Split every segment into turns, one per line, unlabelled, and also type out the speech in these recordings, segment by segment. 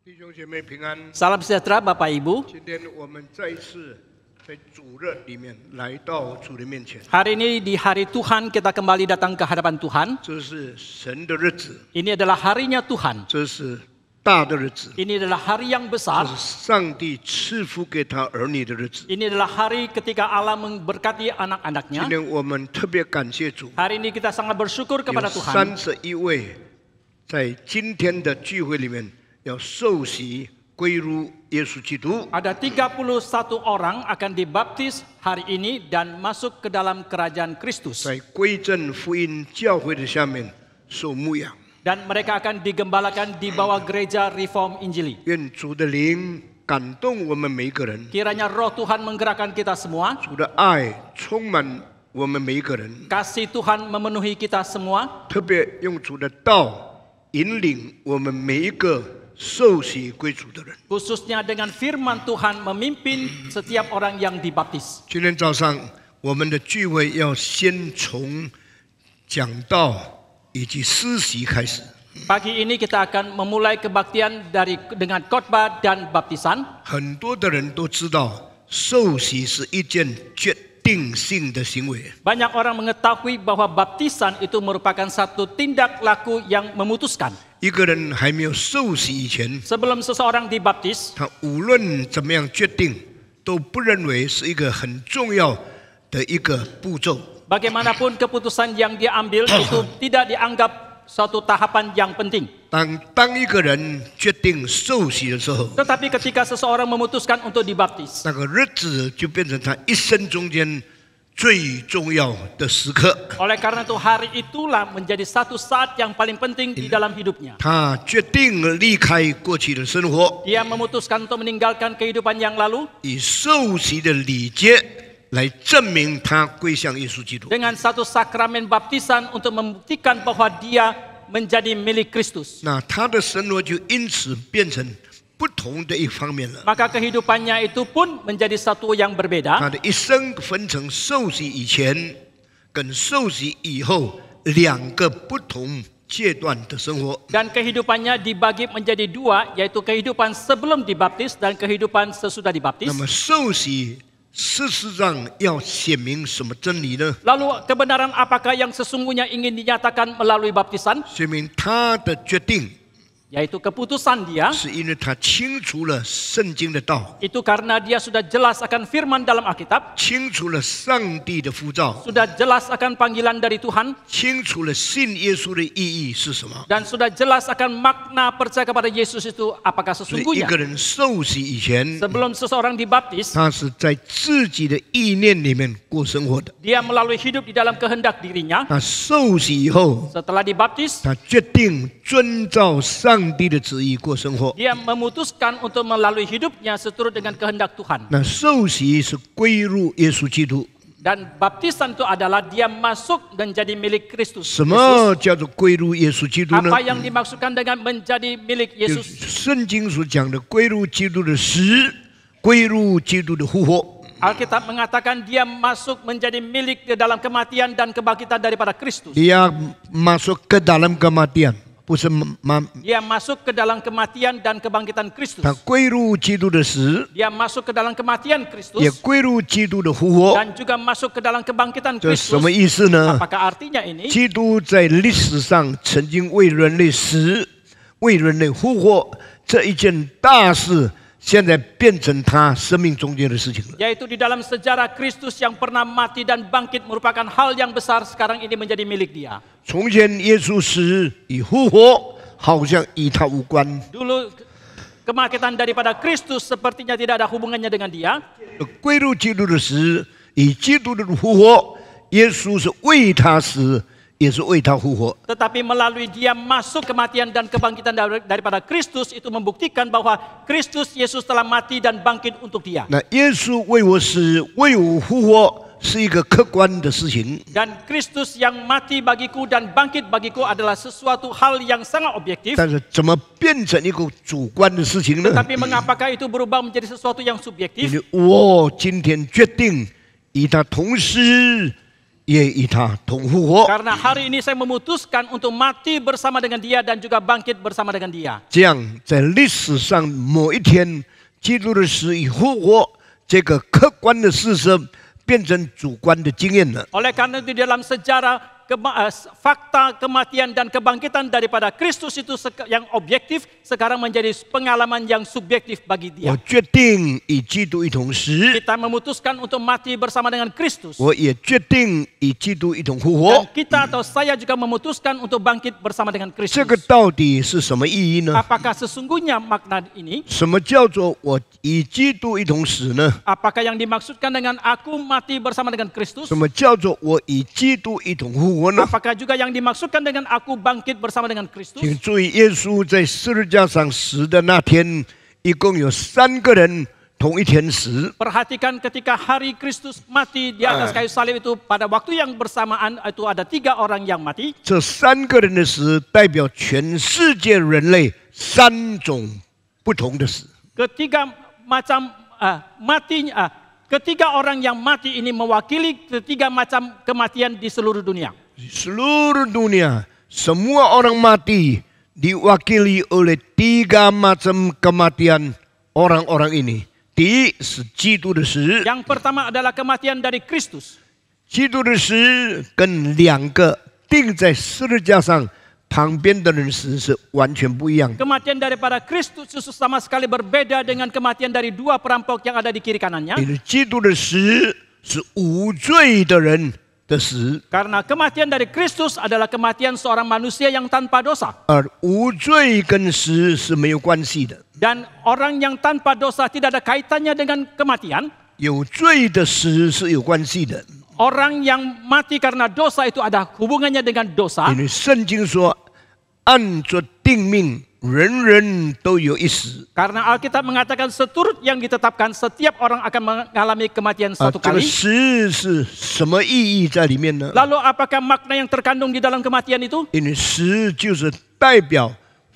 弟兄姐妹平安。
Salam sejahtera Bapak Ibu.
今天我们再一次在主日里面来到主的面前。
Hari ini di hari Tuhan kita kembali datang ke hadapan Tuhan.
这是神的日子，
Ini adalah harinya Tuhan.
这是大的日子，
Ini adalah hari yang
这
besar.
是上帝赐福给他儿女的日子。
Ini adalah hari ketika Allah memberkati
今
anak-anaknya.
天我们特别感谢主，
Hari ini kita sangat bersyukur
有
kepada Tuhan.
31位在今天的聚会里面要受洗归入耶稣基督。
Ada 31 orang akan dibaptis hari ini dan masuk ke dalam kerajaan Kristus.
在归正福音教会的下面受牧养。
Dan mereka akan digembalakan di bawah gereja Reform Injili.
愿主的灵感动我们每一个人，
Kiranya roh Tuhan menggerakkan kita semua.
主的爱充满我们每一个人，
Kasih Tuhan memenuhi kita semua.
特别用主的道引领我们每一个受洗归主的人。
Khususnya dengan firman Tuhan memimpin setiap orang yang dibaptis.
今天早上我们的聚会要先从讲道以及施洗开始。
Pagi ini kita akan memulai kebaktian dengan khotbah dan baptisan.
很多的人都知道，受洗是一件决定性的行为。
Banyak orang mengetahui bahwa baptisan itu merupakan satu tindak laku yang memutuskan.
一个人还没有受洗以前，
Sebelum seseorang dibaptis,
他无论怎么样决定，都不认为是一个很重要的一个步骤。
bagaimanapun keputusan yang dia ambil itu tidak dianggap suatu tahapan yang penting.
当一个人决定受洗的时候，
Tetapi ketika seseorang memutuskan untuk dibaptis,
那个日子就变成他一生中间最重要的时刻。
oleh karena itu hari itulah menjadi satu saat yang paling penting di dalam hidupnya.
他决定离开过去的生活，
Dia memutuskan untuk meninggalkan kehidupan yang lalu
以受洗的礼节来证明他归向耶稣基督。
dengan satu sakramen baptisan untuk membuktikan bahwa dia menjadi milik Kristus.
那他的生活就因此变成不同的一方面了。
Maka kehidupannya itu pun menjadi satu yang
他
berbeda.
的一生分成受洗以前跟受洗以后两个不同阶段的生活。
Dan kehidupannya dibagi menjadi dua, yaitu kehidupan sebelum dibaptis dan kehidupan sesudah dibaptis.
那么受洗事实上要显明什么真理呢？
Lalu kebenaran apakah yang sesungguhnya ingin dinyatakan melalui baptisan?
显明他的决定
Yaitu keputusan dia.
是因为他清楚了圣经的道，
Itu karena dia sudah jelas akan firman dalam Alkitab.
清楚了上帝的呼召，
Sudah jelas akan panggilan dari Tuhan.
清楚了信耶稣的意义是什么。
Dan sudah jelas akan makna percaya kepada Yesus itu apakah
所以一
sesungguhnya.
个人受洗以前，
Sebelum seseorang dibaptis,
他是在自己的意念里面过生活的。
dia melalui hidup di dalam kehendak dirinya.
他受洗以后，
Setelah dibaptis,
他决定遵照上帝的旨意过生活。
dia memutuskan untuk melalui hidupnya seturut dengan kehendak Tuhan.
那受洗是归入耶稣基督。
Dan baptisan itu adalah dia masuk dan jadi milik Kristus.
什么叫做归入耶稣基督呢？
Apa yang dimaksudkan dengan menjadi milik
就
Yesus?
圣经所讲的归入基督的死，归入基督的复活。
Alkitab mengatakan dia masuk menjadi milik di dalam kematian dan kebangkitan daripada Kristus.
Dia masuk ke dalam kematian，不是
Dia masuk ke dalam kematian dan kebangkitan Kristus.
他归入基督的死，
Dia masuk ke dalam kematian
也
Kristus
归入基督的复活。
dan juga masuk ke dalam kebangkitan
这什么
Kristus.
意思呢？
Apakah artinya ini?
基督在历史上曾经为人类死，为人类复活，这一件大事，现在变成他生命中间的事情了。
Yaitu di dalam sejarah Kristus yang pernah mati dan bangkit merupakan hal yang besar, sekarang ini menjadi milik dia.
从前耶稣死与复活，好像与他无关。
Dulu kebangkitan daripada Kristus sepertinya tidak ada hubungannya dengan dia.
归入基督的死与基督的复活，耶稣是为他死，也是为他复活。
Tetapi melalui dia masuk kematian dan kebangkitan daripada Kristus itu membuktikan bahwa Kristus Yesus telah mati dan bangkit untuk dia.
那耶稣为我死，为我复活，是一个客观的事情。
Dan Kristus yang mati bagiku dan bangkit bagiku adalah sesuatu hal yang sangat objektif.
但是怎么变成一个主观的事情呢？
Tetapi mengapakah itu berubah menjadi sesuatu yang
因
subjektif?
为我今天决定与他同死，也与他同复活。
Karena hari ini saya memutuskan untuk mati bersama dengan dia dan juga bangkit bersama dengan dia.
这样，在历史上某一天，基督的死与复活这个客观的事实变成主观的经验了。
Oleh karena itu di dalam sejarah fakta kematian dan kebangkitan daripada Kristus itu yang objektif sekarang menjadi pengalaman yang subjektif bagi
我
dia.
决定与基督一同死，
Kita memutuskan untuk mati bersama dengan Kristus.
我也决定与基督一同复
Dan
活。
kita atau saya juga memutuskan untuk bangkit bersama dengan
这个
Kristus.
到底是什么意义呢？
Apakah sesungguhnya makna ini?
什么叫做我与基督一同死呢？
Apakah yang dimaksudkan dengan aku mati bersama dengan Kristus?
什么叫做我与基督一同复活呢？
Apakah juga yang dimaksudkan dengan aku bangkit bersama dengan Kristus?
请注意，耶稣在十字架上死的那天，一共有3个人同一天死。
Perhatikan ketika hari Kristus mati di atas kayu salib itu pada waktu yang bersamaan itu ada 3 orang yang mati.
这3个人的死代表全世界人类3种不同的死。
Ketiga macam matinya, ketiga orang yang mati ini mewakili ketiga macam kematian di seluruh dunia.
Di seluruh dunia, semua orang mati diwakili oleh 3 macam kematian orang-orang ini. 第一是基督的死，
Yang pertama adalah kematian dari Kristus.
基督的死跟2个钉在十字架上旁边的人死是完全不一样的。
Kematian daripada Kristus itu sama sekali berbeda dengan kematian dari 2 perampok yang ada di kiri kanannya.
因为基督的死是无罪的人的死，
Karena kematian dari Kristus adalah kematian seorang manusia yang tanpa dosa.
而无罪跟死是没有关系的。
Dan orang yang tanpa dosa tidak ada kaitannya dengan kematian.
有罪的死是有关系的，
Orang yang mati karena dosa itu ada hubungannya dengan dosa.
因为圣经说，按着定命，人人都有一死。
Karena Alkitab mengatakan seturut yang ditetapkan setiap orang akan mengalami kematian
啊，
satu
这个
kali.
死是什么意义在里面呢？
Lalu apakah makna yang terkandung di dalam kematian itu?
因为死就是代表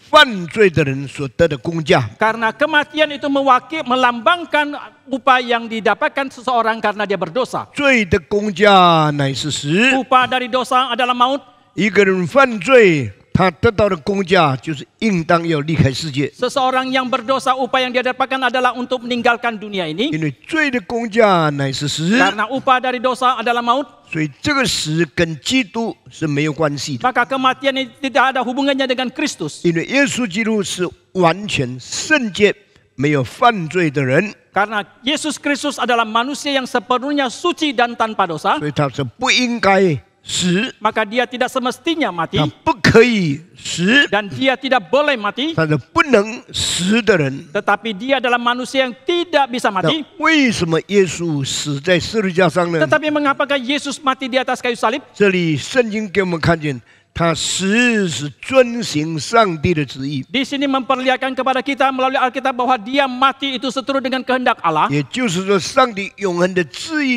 犯罪的人所得的工价。
Karena kematian itu melambangkan upah yang didapatkan seseorang karena dia berdosa.
罪的工价乃是死。
Upah dari dosa adalah maut.
一个人犯罪，他得到的工价就是应当要离开世界。
Seseorang yang berdosa upah yang dia dapatkan adalah untuk meninggalkan dunia ini.
因为罪的工价乃是死，
Karena upah dari dosa adalah maut.
所以这个死跟基督是没有关系的。
Maka kematian ini tidak ada hubungannya dengan Kristus.
因为耶稣基督是完全圣洁、没有犯罪的人，
Karena Yesus Kristus adalah manusia yang sepenuhnya suci dan tanpa dosa.
所以他是不应该死，
Maka dia tidak semestinya mati.
他不可以死，
Dan dia tidak boleh mati.
他是不能死的人。
Tetapi dia adalah manusia yang tidak bisa
那
mati.
为什么耶稣死在十字架上呢？
Tetapi mengapakah Yesus mati di atas kayu salib?
这里圣经给我们看见，他死是遵行上帝的旨意，
Di sini memperlihatkan kepada kita melalui Alkitab bahwa dia mati itu seturut dengan kehendak Allah.
也就是说，上帝永恒的旨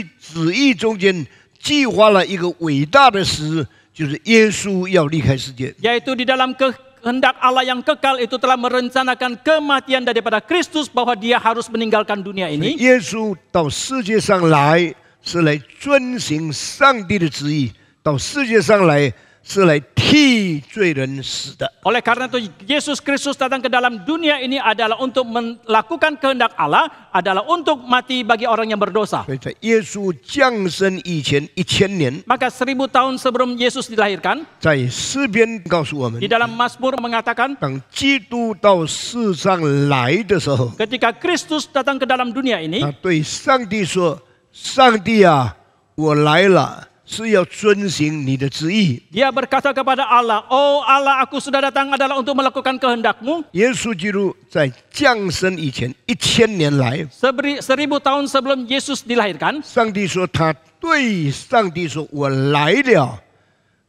意中间计划了一个伟大的死，就是耶稣要离开世界。
Yaitu di dalam kehendak Allah yang kekal itu telah merencanakan kematian daripada Kristus bahwa dia harus meninggalkan dunia ini.
耶稣到世界上来是来遵行上帝的旨意，到世界上来是来替罪人死的。
Oleh karena itu Yesus Kristus datang ke dalam dunia ini adalah untuk melakukan kehendak Allah, adalah untuk mati bagi orang yang berdosa.
所以在耶稣降生以前1000年，
Maka 1000 tahun sebelum Yesus dilahirkan,
在诗篇告诉我们
di，dalam Mazmur mengatakan
当基督到世上来的时候，
ketika Kristus datang ke dalam dunia ini,
他对上帝说：“上帝啊，我来了，是要遵行你的旨意。
dia berkata kepada Allah, "Oh Allah, aku sudah datang adalah untuk melakukan kehendak-Mu." ”
耶稣基督在降生以前1000年来，
1000 tahun sebelum Yesus dilahirkan,
上帝说他对上帝说：“我来了，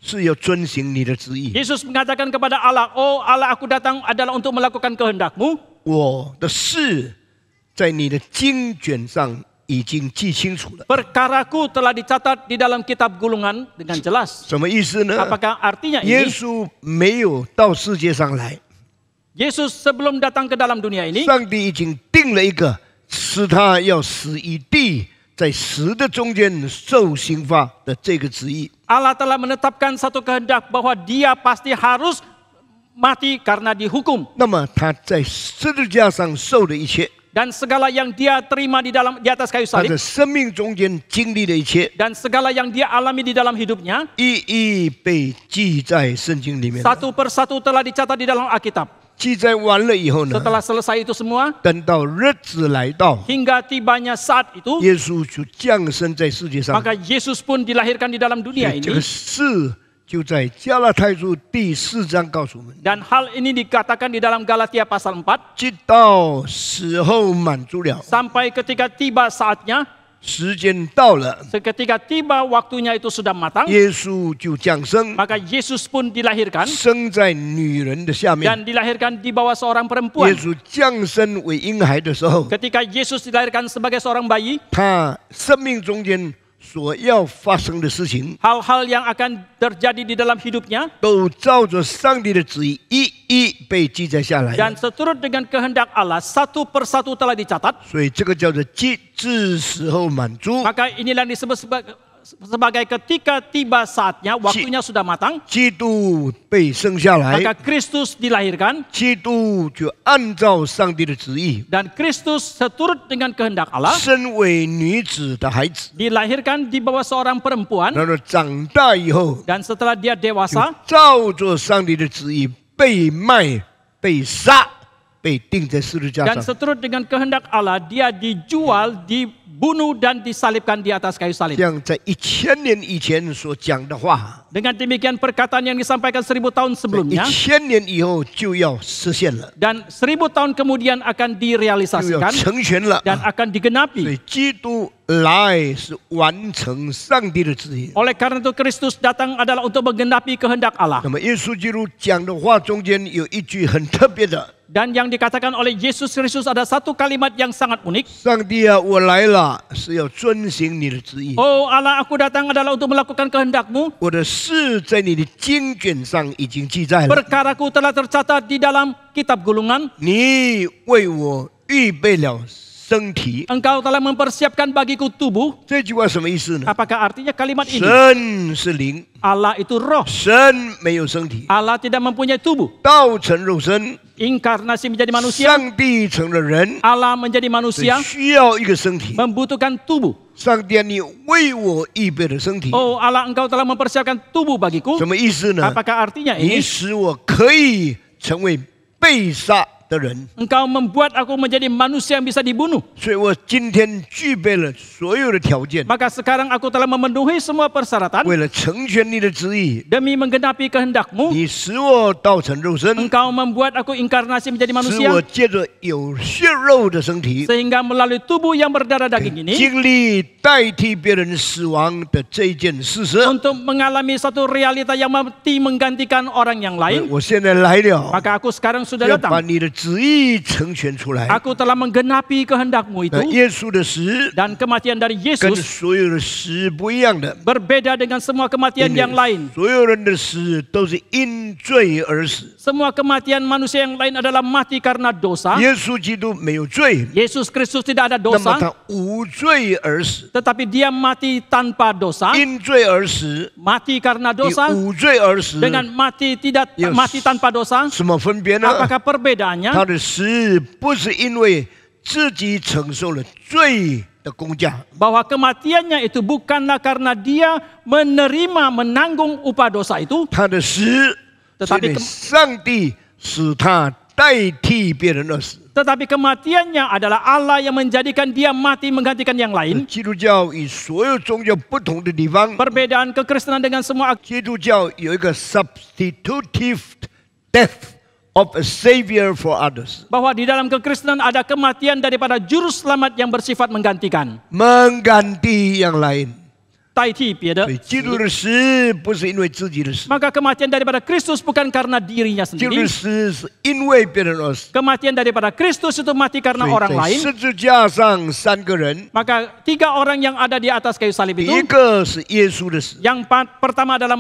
是要遵行你的旨意。
Yesus mengatakan kepada Allah, "Oh Allah, aku datang adalah untuk melakukan kehendak-Mu."
我的事在你的经卷上已经记清楚了。
Perkaraku telah dicatat di dalam kitab gulungan dengan jelas.
什么意思呢？
Apakah artinya
耶
ini?
稣没有到世界上来，
Yesus sebelum datang ke dalam dunia ini,
上帝已经定了一个，使他要死于地，在死的中间受刑罚的这个旨意。
Allah telah menetapkan satu kehendak bahwa dia pasti harus mati karena dihukum.
那么他在十字架上受的一切，
Dan segala yang dia terima di atas kayu
他
salib
的生命中间经历的一切，
dan segala yang dia alami di dalam hidupnya
一一被记在圣经里面。
satu persatu telah dicatat di dalam Alkitab.
记载完了以后呢，
Setelah selesai itu semua,
等到日子来到，
hingga tibanya saat itu,
耶稣就降生在世界上。
maka Yesus pun dilahirkan di dalam
所
dunia
以这
ini.
个事就在加拉太书第4章告诉我们，
Dan hal ini dikatakan di dalam Galatia pasal 4,
直到时候满足了，
sampai ketika tiba saatnya,
时间到了，
ketika tiba waktunya itu sudah matang,
耶稣就降生，
maka Yesus pun dilahirkan
生在女人的下面。
dan dilahirkan di bawah seorang
耶
perempuan.
稣降生为婴孩的时候，
Ketika Yesus dilahirkan sebagai seorang bayi,
他生命中间所要发生的事情，
hal-hal yang akan terjadi di dalam hidupnya
都照着上帝的旨意一一被记载下来。
dan seturut dengan kehendak Allah satu persatu telah dicatat.
所以这个叫做记至时候满足。
Maka inilah yang disebut sebagai ketika tiba saatnya, waktunya sudah matang,
基督被生下来，
maka Kristus dilahirkan
基督就按照上帝的旨意，
dan Kristus seturut dengan kehendak Allah
身为女子的孩子，
dilahirkan di bawah seorang perempuan
然后长大以后，
dan setelah dia
就
dewasa
照着上帝的旨意被卖、被杀、被钉在十字架
dan
上。
seturut dengan kehendak Allah dia dijual, dibunuh dan disalibkan di atas kayu salib.
这样在1000年以前所讲的话，
Dengan demikian perkataan yang disampaikan 1000 tahun
在
sebelumnya
1000年以后就要实现了，
dan 1000 tahun kemudian akan
就要
direalisasikan
成全了。
dan akan
所
digenapi.
以基督来是完成上帝的旨意。
Oleh karena itu Kristus datang adalah untuk menggenapi kehendak Allah.
那么耶稣基督讲的话中间有一句很特别的。
Dan yang dikatakan oleh Yesus Kristus ada satu kalimat yang sangat unik.
上帝啊，我来了是要遵行你的旨意。
Oh Allah, aku datang adalah untuk melakukan kehendak-Mu.
我的事在你的经卷上已经记载了，
Perkaraku telah tercatat di dalam kitab gulungan.
你为我预备了身体。
Engkau telah mempersiapkan bagiku tubuh.
这句话什么意思呢？
Apakah artinya kalimat ini?
神是灵，
Allah itu roh.
神没有身体，
Allah tidak mempunyai tubuh.
道成肉身，
Inkarnasi menjadi manusia.
上帝成了人，
Allah menjadi
所
manusia
以需要一个身体。
membutuhkan tubuh.
上帝啊，你为我预备了身体，
Oh Allah, Engkau telah mempersiapkan tubuh bagiku.
什么意思呢？
Apakah artinya
你
ini?
使我可以成为被杀的人，
Engkau membuat aku menjadi manusia yang bisa dibunuh.
所以我今天具备了所有的条件，
Maka sekarang aku telah memenuhi semua persyaratan
为了成全你的旨意，
demi menggenapi kehendak-Mu.
你使我道成肉身，
Engkau membuat aku inkarnasi menjadi
使
manusia
我借着有血肉的身体，
sehingga melalui tubuh yang berdarah daging ini
经历代替别人死亡的这一件事实。
untuk mengalami satu realita yang mati menggantikan orang yang lain.
我现在来了，
Maka aku sekarang sudah
要把
datang.
你的旨意成全出来。
Aku telah menggenapi kehendak-Mu itu
耶稣的死
dan kematian dari
跟
Yesus
所有的死不一样的，
berbeda dengan semua kematian
因为
yang lain.
所有人的死都是因罪而死。
Semua kematian manusia yang lain adalah mati karena dosa.
耶稣基督没有罪，
Yesus Kristus tidak ada
那么
dosa,
他无罪而死，
tetapi dia mati tanpa dosa,
因罪而死，
mati karena
以
dosa
无罪而死，
dengan mati tidak
Yes.
mati tanpa dosa.
什么分别呢？
Apakah perbedaannya?
他的死不是因为自己承受了罪的工价，
Bahwa kematiannya itu bukanlah karena dia menerima menanggung upah dosa itu,
他的死是
Tetapi
因为上帝使他代替别人而死。
tetapi kematiannya adalah Allah yang menjadikan dia mati menggantikan yang lain.
基督教与所有宗教不同的地方，
Perbedaan kekristenan dengan semua
基督教有一个 substitutive death of a savior for others，
bahwa di dalam kekristenan ada kematian daripada juru selamat yang bersifat menggantikan,
mengganti yang lain。
代替别的。
所以基督的死不是因为自己的死，
Maka kematian daripada Kristus bukan karena dirinya
基督
sendiri.
的死是因为别人而死。
Kematian daripada Kristus itu mati karena
所以
orang
在
lain.
十字架上三个人，
Maka 3 orang yang ada di atas kayu salib
第
itu,
一个是耶稣的死，
yang pertama adalah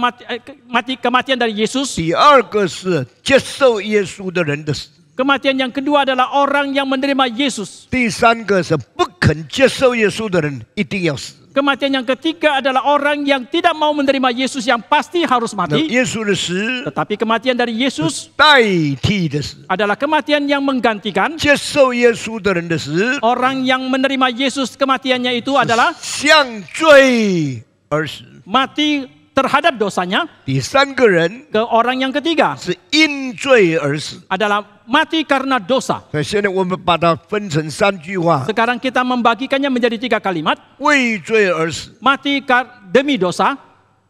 kematian dari Yesus,
第二个是接受耶稣的人的死，
Kematian yang kedua adalah orang yang menerima Yesus.
第三个是不肯接受耶稣的人一定要死。
Kematian yang ketiga adalah orang yang tidak mau menerima Yesus yang pasti harus
那
mati.
耶稣的死
Tetapi kematian dari Yesus
代替的死，
adalah kematian yang menggantikan.
接受耶稣的人的死
Orang yang menerima Yesus kematiannya itu adalah
向罪而死。
mati terhadap dosanya.
第三个人
Ke orang yang ketiga
是因罪而死。
adalah mati karena dosa.
那现在我们把它分成三句话：
Sekarang kita membagikannya menjadi 3 kalimat.
为罪而死，
Mati demi dosa,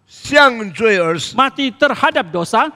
向罪而死，
mati terhadap dosa,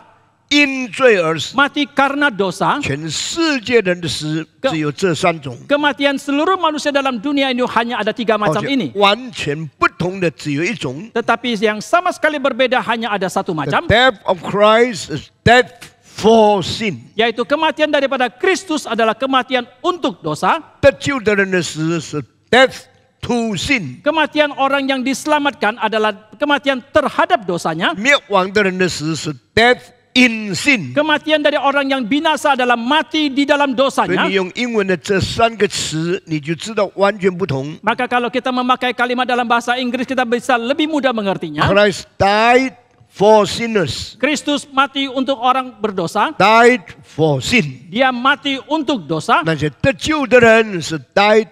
因罪而死。
mati karena dosa.
全世界人的死只有这三种，
Kematian seluruh manusia dalam dunia ini hanya ada 3 macam
而且
ini.
完全不同的只有一种。
Tetapi yang sama sekali berbeda hanya ada 1
The
macam,
death of Christ is death for sin。
yaitu kematian daripada Kristus adalah kematian untuk dosa.
得救的人的死是 death to sin。
Kematian orang yang diselamatkan adalah kematian terhadap dosanya.
灭亡的人的死是 death in sin。
Kematian dari orang yang binasa adalah mati di dalam
所以
dosanya.
你用英文的这三个词，你就知道完全不同。
Maka kalau kita memakai kalimat dalam bahasa Inggris, kita bisa lebih mudah mengertinya.
Christ died for sinners,
Kristus mati untuk orang berdosa.
died for sin。
Dia mati untuk dosa.
那些得救的人是 died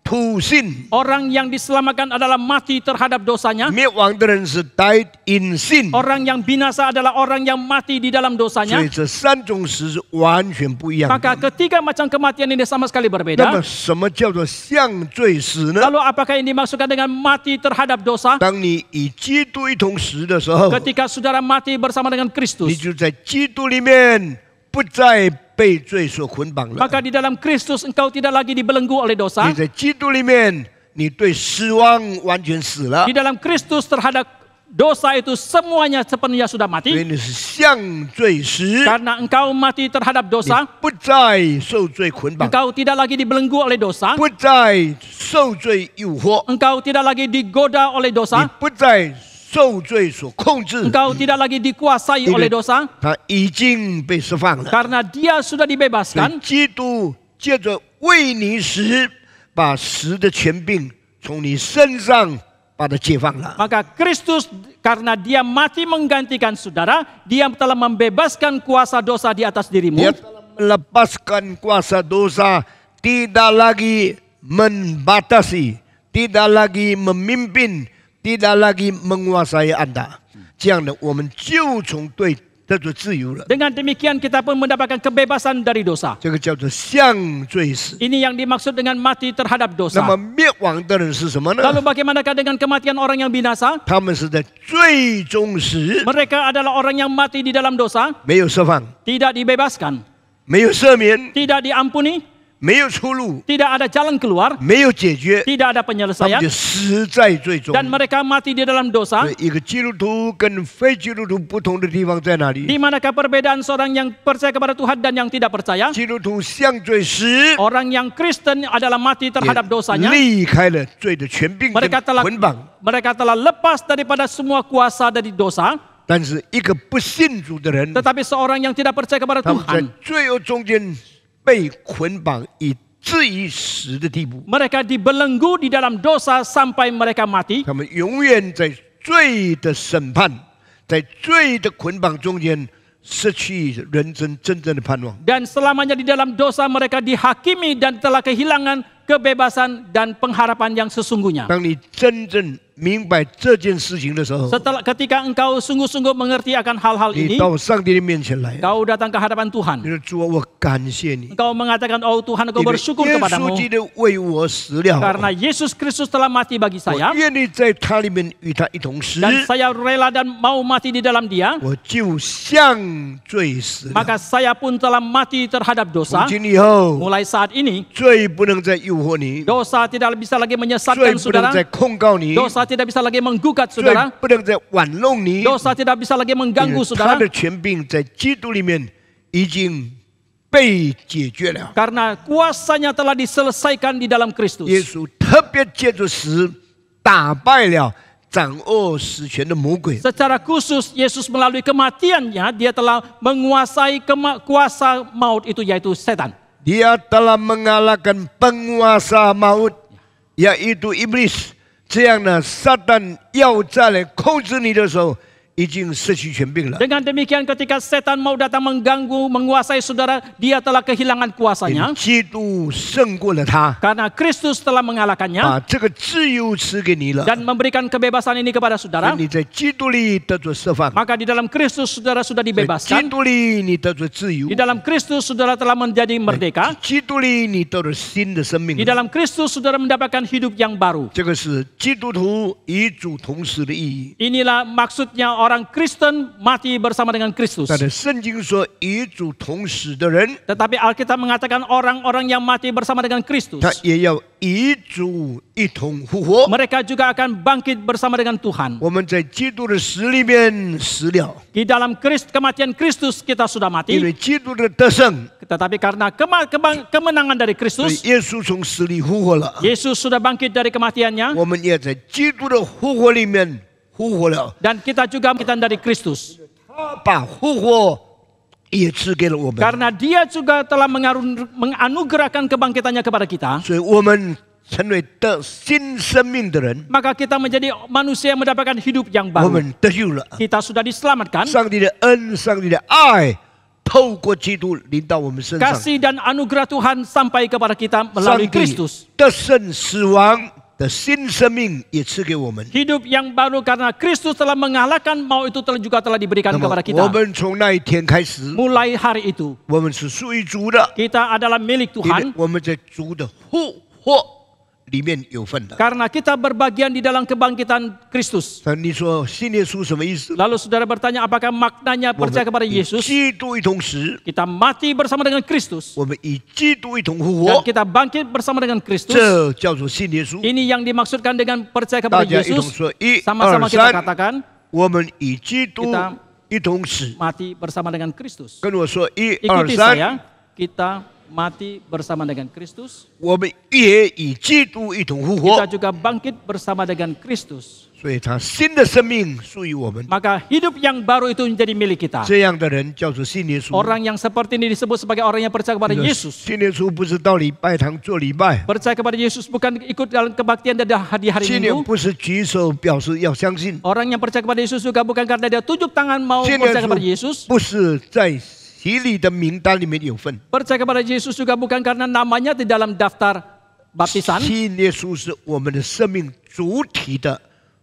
to sin，
Orang yang diselamatkan adalah mati terhadap dosanya.
灭亡的人是 died in sin。
Orang yang binasa adalah orang yang mati di dalam
所
dosanya.
以这三种死是完全不一样
Maka
的。
ketiga macam kematian ini sama sekali
那么
berbeda.
什么叫做向罪死呢？
Lalu apakah ini dimaksudkan dengan mati terhadap dosa?
当你与基督一同死的时候，
Ketika saudara mati bersama dengan
你
Kristus,
就在基督里面不再被罪所捆绑了。
maka di dalam Kristus engkau tidak lagi dibelenggu oleh dosa.
你在基督里面，你对死亡完全死了
Di，dalam Kristus terhadap dosa itu semuanya sepenuhnya sudah
所以
mati.
你是向罪死，
Karena engkau mati terhadap
你
dosa,
不再受罪捆绑，
engkau tidak lagi dibelenggu oleh dosa,
不再受罪诱惑，
engkau tidak lagi digoda oleh
你
dosa,
不再受罪所控制，
engkau tidak lagi dikuasai oleh dosa,
他已经被释放了。
karena dia sudah
所以
dibebaskan.
基督借着为你死，把死的权柄从你身上把它解放了。
Maka Kristus karena dia mati menggantikan saudara, dia telah membebaskan kuasa dosa di atas dirimu.
Dia telah melepaskan kuasa dosa, tidak lagi membatasi, tidak lagi memimpin, tidak lagi menguasai Anda。这样的，我们就从对得着自由了。
Dengan demikian kita pun mendapatkan kebebasan dari dosa.
这个叫做向罪死。
Ini yang dimaksud dengan mati terhadap
那
dosa.
么灭亡的人是什么呢？
Lalu bagaimanakah dengan kematian orang yang binasa?
他们是在最终时
Mereka adalah orang yang mati di dalam dosa,
没有释放，
tidak dibebaskan,
没有赦免，
tidak diampuni,
没有出路，
tidak ada jalan keluar,
没有解决，
tidak ada
他们
penyelesaian,
就死在最终。
dan mereka mati di dalam dosa.
所以一个基督徒跟非基督徒不同的地方在哪里？
Di manakah perbedaan seorang yang percaya kepada Tuhan dan yang tidak percaya?
基督徒向罪死，
Orang yang Kristen adalah mati terhadap
也
dosanya.
离开了罪的权柄跟
Mereka telah
捆绑。
mereka telah lepas daripada semua kuasa dari dosa.
但是一个不信主的人，
Tetapi seorang yang tidak percaya kepada
他们在
Tuhan,
罪恶中间被捆绑，以至于死的地步。
mereka dibelenggu di dalam dosa sampai mereka mati.
他们永远在罪的审判，在罪的捆绑中间失去人生真正的盼望。
Dan selamanya di dalam dosa mereka dihakimi dan telah kehilangan kebebasan dan pengharapan yang sesungguhnya.
当你真正明白这件事情的时候，
Setelah ketika engkau sungguh-sungguh mengerti akan hal-hal
你
ini,
到上帝的面前来，
kau datang ke hadapan Tuhan.
你说主啊，我感谢你，
Engkau mengatakan, oh Tuhan, aku
因为
bersyukur
耶稣
kepadamu
基督为我死了，
karena Yesus Kristus telah mati bagi
我
saya
愿意在他里面与他一同死，
dan saya rela dan mau mati di dalam Dia.
我就向罪死了。
Maka saya pun telah mati terhadap
从
dosa.
今以后，
Mulai saat ini,
罪不能再诱惑你，
dosa tidak bisa lagi
罪
menyesatkan
不能
saudara.
再控告你，
Dosa tidak bisa lagi menggugat
罪
saudara.
不能再玩弄你。
Dosa tidak bisa lagi
因
mengganggu
为他
saudara.
的权柄在基督里面已经被解决了。
Karena kuasanya telah diselesaikan di dalam
耶
Kristus.
稣特别借着死打败了掌握死权的魔鬼。
Secara khusus Yesus melalui kematiannya dia telah menguasai kuasa maut itu yaitu setan.
Dia telah mengalahkan penguasa maut, yaitu iblis。这样呢，撒旦要再来控制你的时候，已经失去权柄了。
Dengan demikian ketika setan mau datang mengganggu, menguasai saudara, dia telah kehilangan kuasanya.
基督胜过了他，
Karena Kristus telah mengalahkannya
把这个自由赐给你了。
dan memberikan kebebasan ini kepada saudara.
你在基督里得着释放，
Maka di dalam Kristus saudara sudah
在基
dibebaskan.
督里你得着自由
Di，dalam Kristus saudara telah menjadi merdeka.
基督里你得着新的生命
Di。dalam Kristus saudara mendapatkan hidup yang baru.
这个是基督徒与主同死的意义。
Inilah maksudnya orang Kristen mati bersama dengan Kristus.
但是圣经说，与主同死的人，
Tetapi Alkitab mengatakan orang-orang yang mati bersama dengan Kristus,
他也要与主一同复活。
mereka juga akan bangkit bersama dengan Tuhan.
我们在基督的死里面死了，
Di dalam kematian Kristus kita sudah
因为
mati.
基督的得胜，
Tetapi karena kemenangan dari
所以
Kristus,
耶稣从死里复活了。
Yesus sudah bangkit dari kematiannya.
我们也在基督的复活里面复活了，
Dan kita juga bangkit dari Kristus.
他把复活也赐给了我们，
Karena dia juga telah menganugerahkan kebangkitannya kepada kita.
所以我们成为得新生命的人，
Maka kita menjadi manusia yang mendapatkan hidup yang
我
baru.
们得救了。
Kita sudah diselamatkan.
上帝的恩，上帝的爱，透过基督临到我们身上，
Kasih dan anugerah Tuhan sampai kepada kita
上
melalui
帝
Kristus.
得胜死亡的新生命也赐给我们。
Hidup yang baru karena Kristus telah mengalahkan mau itu juga telah diberikan
那么
kepada
我
kita.
们从那一天开始，
Mulai hari itu
我们是属于主的，
kita adalah milik
因为
Tuhan
我们在主的复活里面有份的。
karena kita berbagian di dalam kebangkitan Kristus.
那你说信耶稣什么意思？
Lalu saudara bertanya apakah maknanya
我们
percaya kepada
与
Yesus?
基督一同死，
Kita mati bersama dengan Kristus
我们与基督一同复
dan
活，
kita bangkit bersama dengan Kristus.
这叫做信耶稣。
Ini yang dimaksudkan dengan percaya
大
kepada
家一同
Yesus.
说：一、
Sama-sama
二、
kita
三，
katakan
我们与基督
kita
一同死。
mati bersama dengan Kristus.
跟我说：一、二、
Ikuti
三，
saya, kita mati bersama dengan Kristus.
我们也与基督一同复活
Kita。juga bangkit bersama dengan Kristus.
所以，他新的生命属于我们。
Maka hidup yang baru itu menjadi milik kita.
这样的人叫做信耶稣。
Orang yang seperti ini disebut sebagai orang yang percaya kepada Yesus.
信耶稣不是到礼拜堂做礼拜，
Percaya kepada Yesus bukan ikut dalam kebaktian di hari
信耶
Minggu.
不是举手表示要相信，
Orang yang percaya kepada Yesus juga bukan karena dia tunjuk tangan mau
信耶
percaya kepada
稣
Yesus.
不是在洗礼的名单里面有份。
Percaya kepada Yesus juga bukan karena namanya di dalam daftar baptisan.
信耶稣是我们的生命主体的、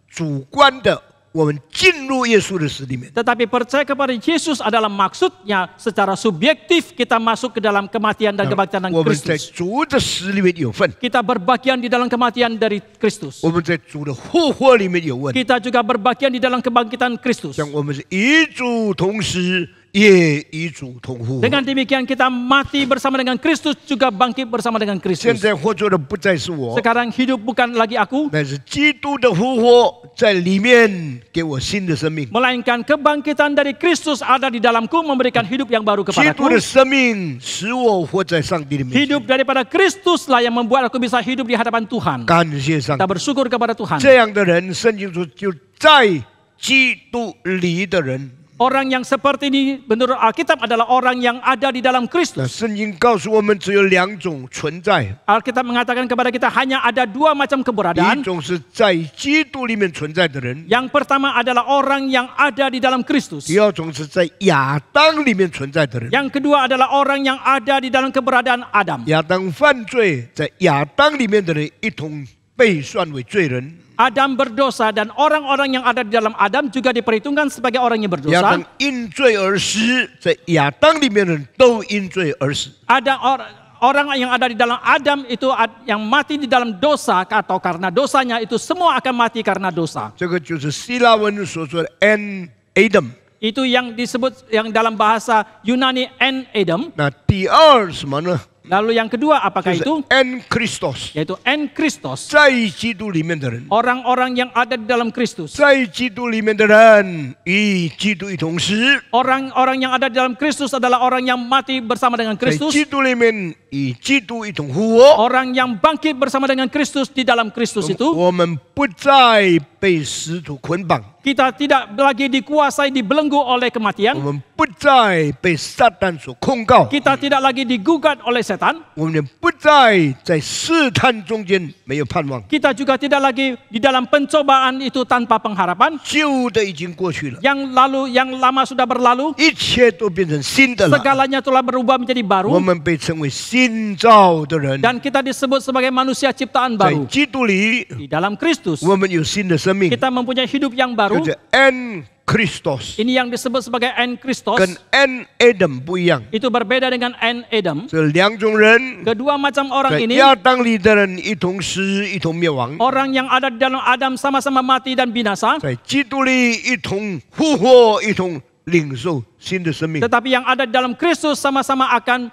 主观的，我们进入耶稣的死里面。
Tetapi percaya kepada Yesus adalah maksudnya secara subjektif kita masuk ke dalam kematian dan kebangkitan
我们在
Kristus.
主的死里面有份，
Kita berbagian di dalam kematian dari Kristus.
我们在主的复活里面有份。
Kita juga berbagian di dalam kebangkitan Kristus.
像我们是与主同死，也与主同复活。
Dengan demikian kita mati bersama dengan Kristus juga bangkit bersama dengan
现
Kristus.
在活着的不再是我，
Sekarang hidup bukan lagi aku,
但是基督的复活在里面给我新的生命。
melainkan kebangkitan dari Kristus ada di dalamku memberikan hidup yang baru
基督的
kepadaku.
生命使我活在上帝的面前。
Hidup daripada Kristuslah yang membuat aku bisa hidup di hadapan Tuhan.
感谢上
Kita
帝，
bersyukur kepada Tuhan.
这样的人，圣经说就在基督里的人。
Orang yang seperti ini menurut Alkitab adalah orang yang ada di dalam
那
Kristus.
圣经告诉我们，只有两种存在，
Alkitab mengatakan kepada kita hanya ada dua macam
一
keberadaan.
种是在基督里面存在的人，
Yang pertama adalah orang yang ada di dalam Kristus.
第二种是在亚当里面存在的人。
Yang kedua adalah orang yang ada di dalam keberadaan Adam.
亚当犯罪，在亚当里面的人一同被算为罪人。
Adam berdosa dan orang-orang yang ada di dalam Adam juga diperhitungkan sebagai orang yang
亚当
berdosa.
因罪而死，在亚当里面的人都因罪而死。
Ada orang yang ada di dalam Adam itu yang mati di dalam dosa atau karena dosanya itu semua akan mati karena dosa.
这个就是希腊文所说的 an Adam。
Itu yang disebut yang dalam bahasa Yunani en Adam.
那第二什么呢？
Lalu yang kedua
就
apakah
是
itu?
an Christos，
Yaitu en Christos.
在基督里面的人，
Orang-orang yang ada di dalam Kristus.
在基督里面的人与基督一同死，
Orang-orang yang ada di dalam Kristus adalah orang yang mati bersama dengan
在
Kristus.
基督里面与基督一同复活。
Orang yang bangkit bersama dengan Kristus di dalam Kristus itu.
我们不再被死土捆绑，
Kita tidak lagi dikuasai, dibelenggu oleh
我
kematian.
们不再被撒旦所控告，
Kita tidak lagi digugat oleh setan.
我们不再在试探中间没有盼望，
Kita juga tidak lagi di dalam pencobaan itu tanpa pengharapan.
旧的已经过去了，
Yang lama sudah berlalu.
一切都变成新的了。
Segalanya telah berubah menjadi
我
baru.
们被称为新造的人，
Dan kita disebut sebagai manusia ciptaan
在
baru.
基督里，
Di dalam Kristus,
我们有新的生命，
kita mempunyai hidup yang
就
baru.
是 N Christos，
Ini yang disebut sebagai En Christos.
跟 N Adam 不一样，
Itu berbeda dengan En Adam.
这两种人
Kedua macam orang
在
ini,
亚当里的人一同死，一同灭亡，
orang yang ada di dalam Adam sama-sama mati dan binasa.
在基督里一同复活，一同领受新的生命。
Tetapi yang ada di dalam Kristus sama-sama akan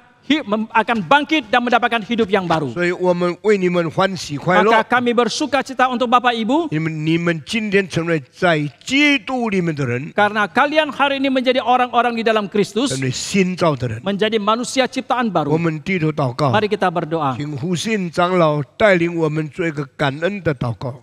bangkit dan mendapatkan hidup yang baru.
所以我们为你们欢喜快
Maka
乐。
kami bersuka cita untuk Bapak Ibu,
你们今天成为在基督里面的人，
karena kalian hari ini menjadi orang-orang di dalam Kristus,
成为新造的人。
menjadi manusia ciptaan
我
baru.
们低头祷告，
Mari kita berdoa.
请胡信长老带领我们做一个感恩的祷告。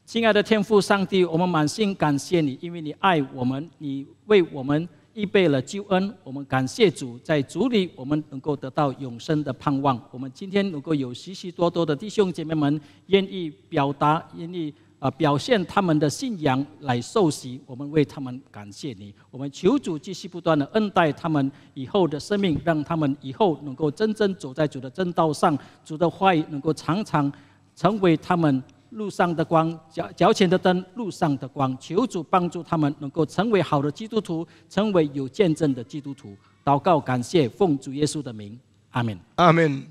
亲爱的天父上帝，我们满心感谢你，因为你爱我们，你为我们预备了救恩。我们感谢主，在主里我们能够得到永生的盼望。我们今天能够有许许多多的弟兄姐妹们愿意表达，愿意表现他们的信仰来受洗，我们为他们感谢你。我们求主继续不断的恩待他们以后的生命，让他们以后能够真正走在主的正道上，主的话语能够常常成为他们路上的光，脚前的灯，路上的光。求主帮助他们能够成为好的基督徒，成为有见证的基督徒。祷告感谢，奉主耶稣的名，阿门。
阿门。